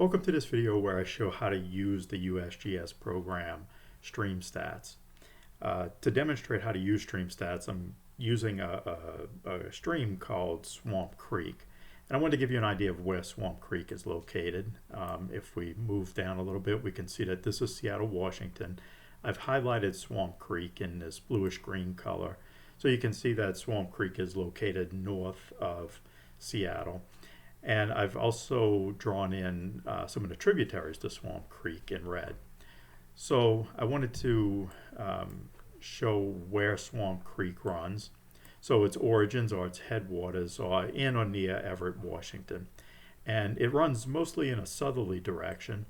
Welcome to this video where I show how to use the USGS program StreamStats. To demonstrate how to use StreamStats, I'm using a stream called Swamp Creek. And I want to give you an idea of where Swamp Creek is located. If we move down a little bit, we can see that this is Seattle, Washington. I've highlighted Swamp Creek in this bluish green color. So you can see that Swamp Creek is located north of Seattle. And I've also drawn in some of the tributaries to Swamp Creek in red. So I wanted to show where Swamp Creek runs. So its origins or its headwaters are in or near Everett, Washington. And it runs mostly in a southerly direction.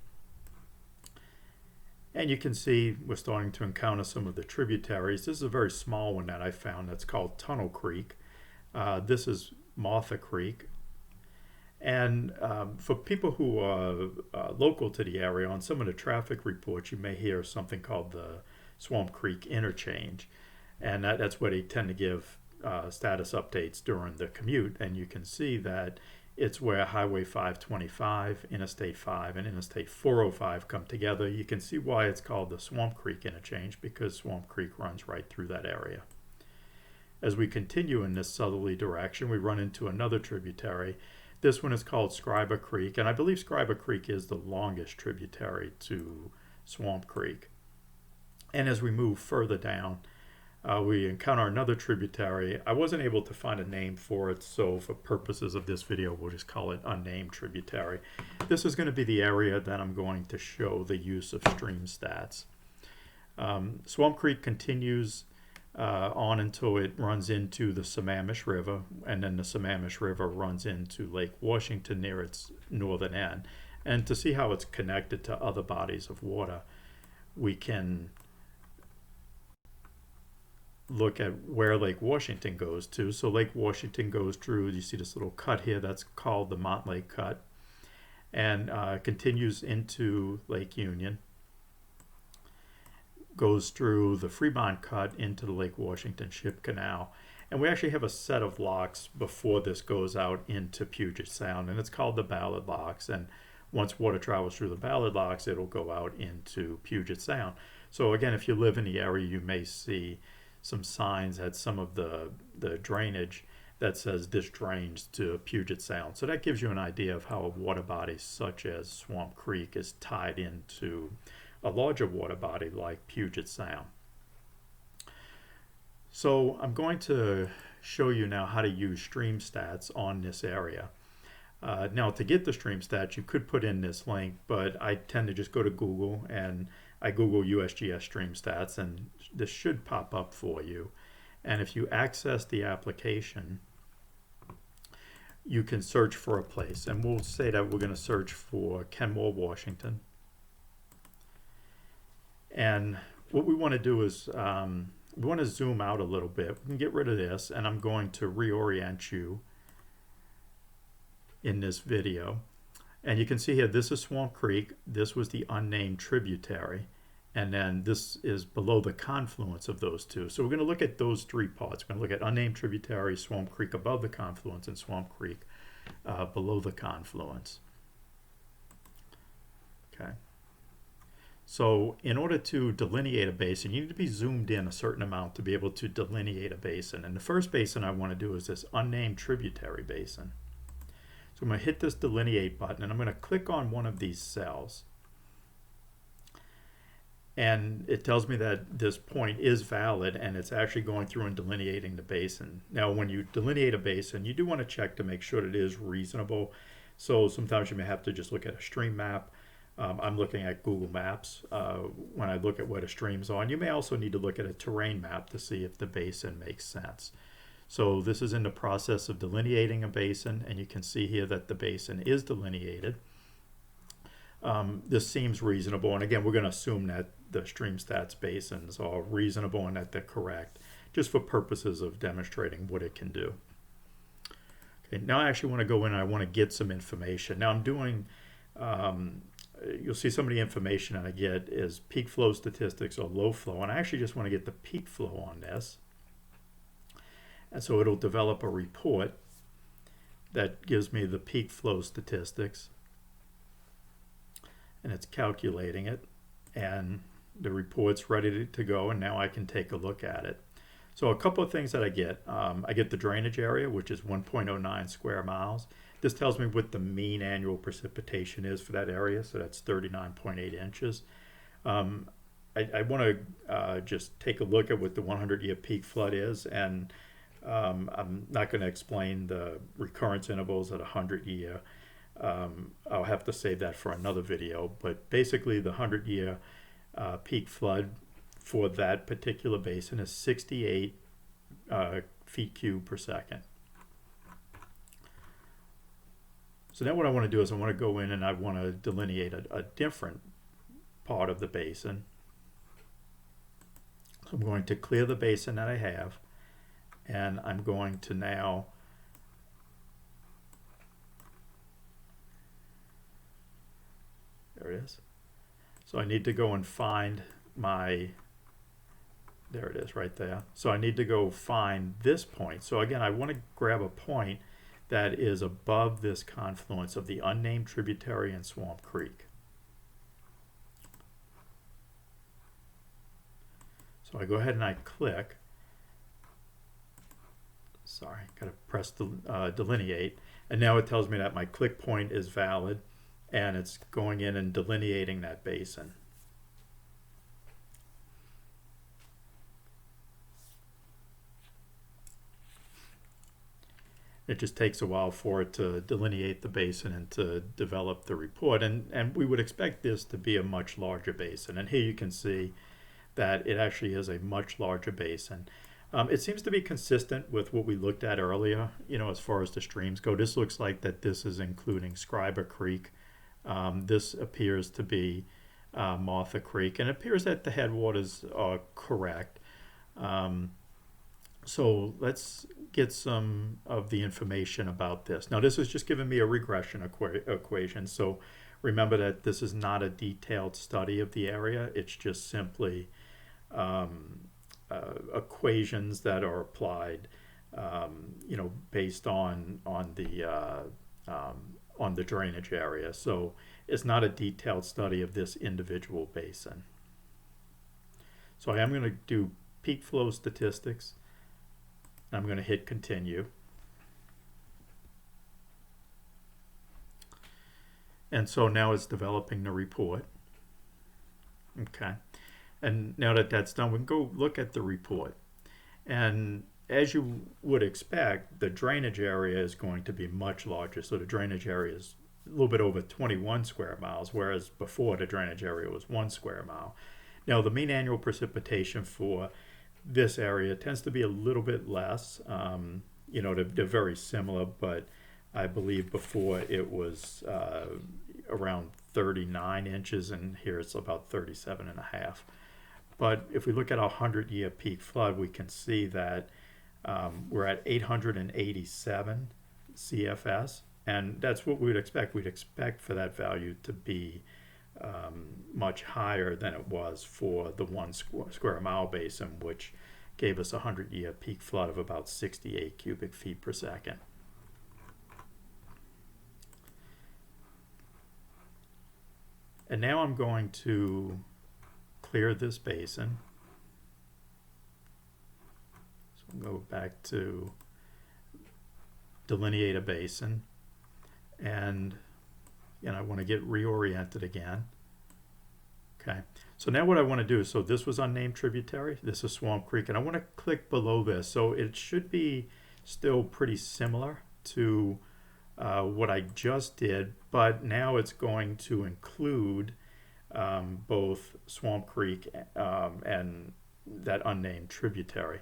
And you can see we're starting to encounter some of the tributaries. This is a very small one that I found that's called Tunnel Creek. This is Martha Creek. And for people who are local to the area, on some of the traffic reports, you may hear something called the Swamp Creek Interchange. And that's where they tend to give status updates during the commute. And you can see that it's where Highway 525, Interstate 5, and Interstate 405 come together. You can see why it's called the Swamp Creek Interchange, because Swamp Creek runs right through that area. As we continue in this southerly direction, we run into another tributary. This one is called Scriber Creek, and I believe Scriber Creek is the longest tributary to Swamp Creek. And as we move further down, we encounter another tributary. I wasn't able to find a name for it, so for purposes of this video, we'll just call it unnamed tributary. This is going to be the area that I'm going to show the use of StreamStats. Swamp Creek continues on until it runs into the Sammamish River, and then the Sammamish River runs into Lake Washington near its northern end. And to see how it's connected to other bodies of water, we can look at where Lake Washington goes to. So Lake Washington goes through, you see this little cut here, that's called the Montlake Cut, and continues into Lake Union, goes through the Fremont Cut into the Lake Washington Ship Canal. And we actually have a set of locks before this goes out into Puget Sound, and it's called the Ballard Locks. And once water travels through the Ballard Locks, it'll go out into Puget Sound. So again, if you live in the area, you may see some signs at some of the drainage that says this drains to Puget Sound. So that gives you an idea of how a water body such as Swamp Creek is tied into a larger water body like Puget Sound. So I'm going to show you now how to use StreamStats on this area. Now to get the StreamStats, you could put in this link, but I tend to just go to Google and I Google USGS StreamStats, and this should pop up for you. And if you access the application, you can search for a place. And we'll say that we're going to search for Kenmore, Washington. And what we want to do is we want to zoom out a little bit. We can get rid of this, and I'm going to reorient you in this video. And you can see here, this is Swamp Creek. This was the unnamed tributary. And then this is below the confluence of those two. So we're going to look at those three parts. We're going to look at unnamed tributary, Swamp Creek above the confluence, and Swamp Creek below the confluence. Okay. So in order to delineate a basin, you need to be zoomed in a certain amount to be able to delineate a basin. And the first basin I want to do is this unnamed tributary basin. So I'm going to hit this delineate button, and I'm going to click on one of these cells. And it tells me that this point is valid, and it's actually going through and delineating the basin. Now, when you delineate a basin, you do want to check to make sure that it is reasonable. So sometimes you may have to just look at a stream map. I'm looking at Google Maps when I look at where the streams are. And you may also need to look at a terrain map to see if the basin makes sense. So this is in the process of delineating a basin, and you can see here that the basin is delineated. This seems reasonable, and again, we're going to assume that the StreamStats basins are reasonable and that they're correct, just for purposes of demonstrating what it can do. Okay, now I actually want to go in and I want to get some information. Now I'm doing, you'll see some of the information that I get is peak flow statistics or low flow, and I actually just want to get the peak flow on this. And so it'll develop a report that gives me the peak flow statistics. and it's calculating it, and the report's ready to go, and now I can take a look at it. So a couple of things that I get the drainage area, which is 1.09 square miles. This tells me what the mean annual precipitation is for that area, so that's 39.8 inches. I want to just take a look at what the 100-year peak flood is, and I'm not going to explain the recurrence intervals at 100-year. I'll have to save that for another video, but basically the 100-year peak flood for that particular basin is 68 feet cubed per second. So now what I want to do is I want to go in and I want to delineate a different part of the basin. So I'm going to clear the basin that I have, and I'm going to now there it is. So I need to go and find my, there it is right there. So I need to go find this point. So again, I want to grab a point that is above this confluence of the unnamed tributary and Swamp Creek. So I go ahead and I click. Sorry, got to press the delineate, and now it tells me that my click point is valid, and it's going in and delineating that basin. It just takes a while for it to delineate the basin and to develop the report, and we would expect this to be a much larger basin, and here you can see that it actually is a much larger basin. It seems to be consistent with what we looked at earlier, as far as the streams go. This looks like that this is including Scriber Creek. This appears to be Martha Creek, and it appears that the headwaters are correct. So let's get some of the information about this. Now, this is just giving me a regression equation. So remember that this is not a detailed study of the area. It's just simply equations that are applied, based on the drainage area. So it's not a detailed study of this individual basin. So I am going to do peak flow statistics. I'm going to hit continue. And so now it's developing the report. Okay. And now that that's done, we can go look at the report. And as you would expect, the drainage area is going to be much larger. So the drainage area is a little bit over 21 square miles, whereas before the drainage area was 1 square mile. Now the mean annual precipitation for this area tends to be a little bit less. They're very similar, but I believe before it was around 39 inches, and here it's about 37 and a half. But if we look at our 100-year peak flood, we can see that we're at 887 CFS, and that's what we would expect. We'd expect for that value to be much higher than it was for the 1 square mile basin, which gave us a 100-year peak flood of about 68 cubic feet per second. And now I'm going to clear this basin. So I'll go back to delineate a basin, and I want to get reoriented again. Okay, so now what I want to do, so this was unnamed tributary, this is Swamp Creek, and I want to click below this. So it should be still pretty similar to what I just did, but now it's going to include both Swamp Creek and that unnamed tributary.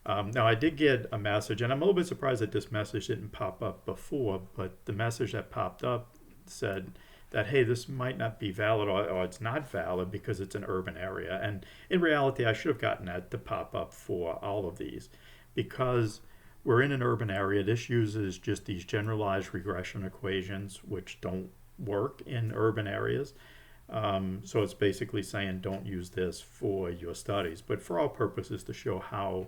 Now I did get a message, and I'm a little bit surprised that this message didn't pop up before, but the message that popped up said that, hey, this might not be valid, or it's not valid because it's an urban area. And in reality, I should have gotten that to pop up for all of these. Because we're in an urban area, this uses just these generalized regression equations, which don't work in urban areas. So it's basically saying don't use this for your studies. But for all purposes, to show how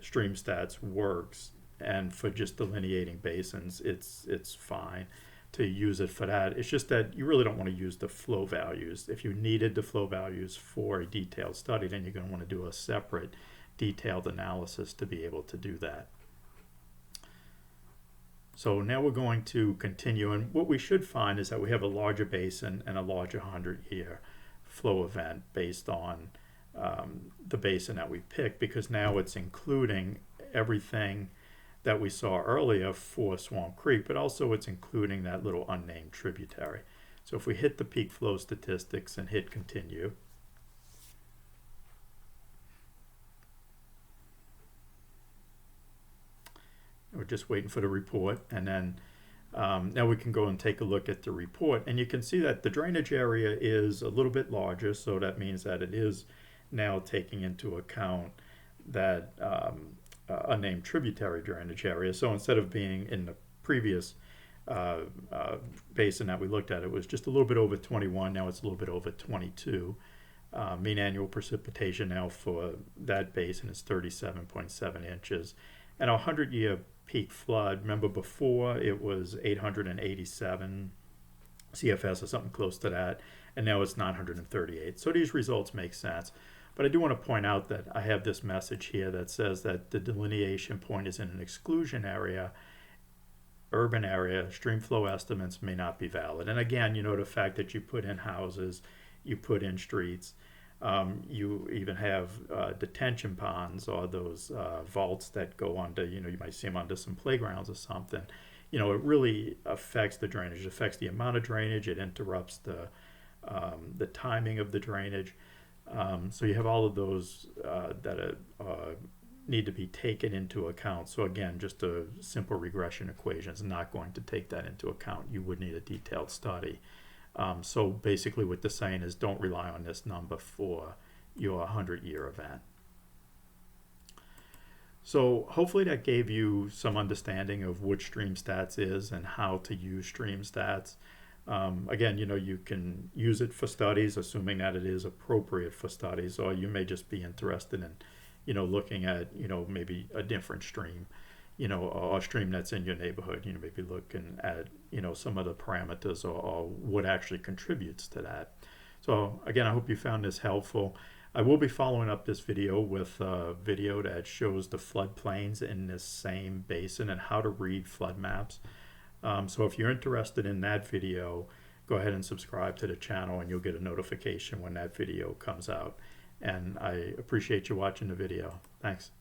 StreamStats works, and for just delineating basins, it's fine. to use it for that. It's just that you really don't want to use the flow values. If you needed the flow values for a detailed study, then you're going to want to do a separate detailed analysis to be able to do that. So now we're going to continue, and what we should find is that we have a larger basin and a larger 100-year flow event based on the basin that we picked, because now it's including everything that we saw earlier for Swamp Creek, but also it's including that little unnamed tributary. So if we hit the peak flow statistics and hit continue, we're just waiting for the report, and then now we can go and take a look at the report, and you can see that the drainage area is a little bit larger, so that means that it is now taking into account that unnamed tributary drainage area. So instead of being in the previous basin that we looked at, it was just a little bit over 21, now it's a little bit over 22. Mean annual precipitation now for that basin is 37.7 inches. And our 100-year peak flood, remember before it was 887 CFS or something close to that, and now it's 938. So these results make sense. But I do want to point out that I have this message here that says that the delineation point is in an exclusion area, urban area, stream flow estimates may not be valid. And again, you know, the fact that you put in houses, you put in streets, you even have detention ponds, or those vaults that go under, you know, you might see them under some playgrounds or something. You know, it really affects the drainage. It affects the amount of drainage. It interrupts the timing of the drainage. So you have all of those that need to be taken into account. So again, just a simple regression equation is not going to take that into account. You would need a detailed study. So basically what they're saying is don't rely on this number for your 100-year event. So hopefully that gave you some understanding of what StreamStats is and how to use StreamStats. Again, you know, you can use it for studies, assuming that it is appropriate for studies, or you may just be interested in, you know, looking at, you know, maybe a different stream, you know, or a stream that's in your neighborhood, you know, maybe looking at, you know, some of the parameters or what actually contributes to that. So again, I hope you found this helpful. I will be following up this video with a video that shows the floodplains in this same basin and how to read flood maps. So if you're interested in that video, go ahead and subscribe to the channel and you'll get a notification when that video comes out. And I appreciate you watching the video. Thanks.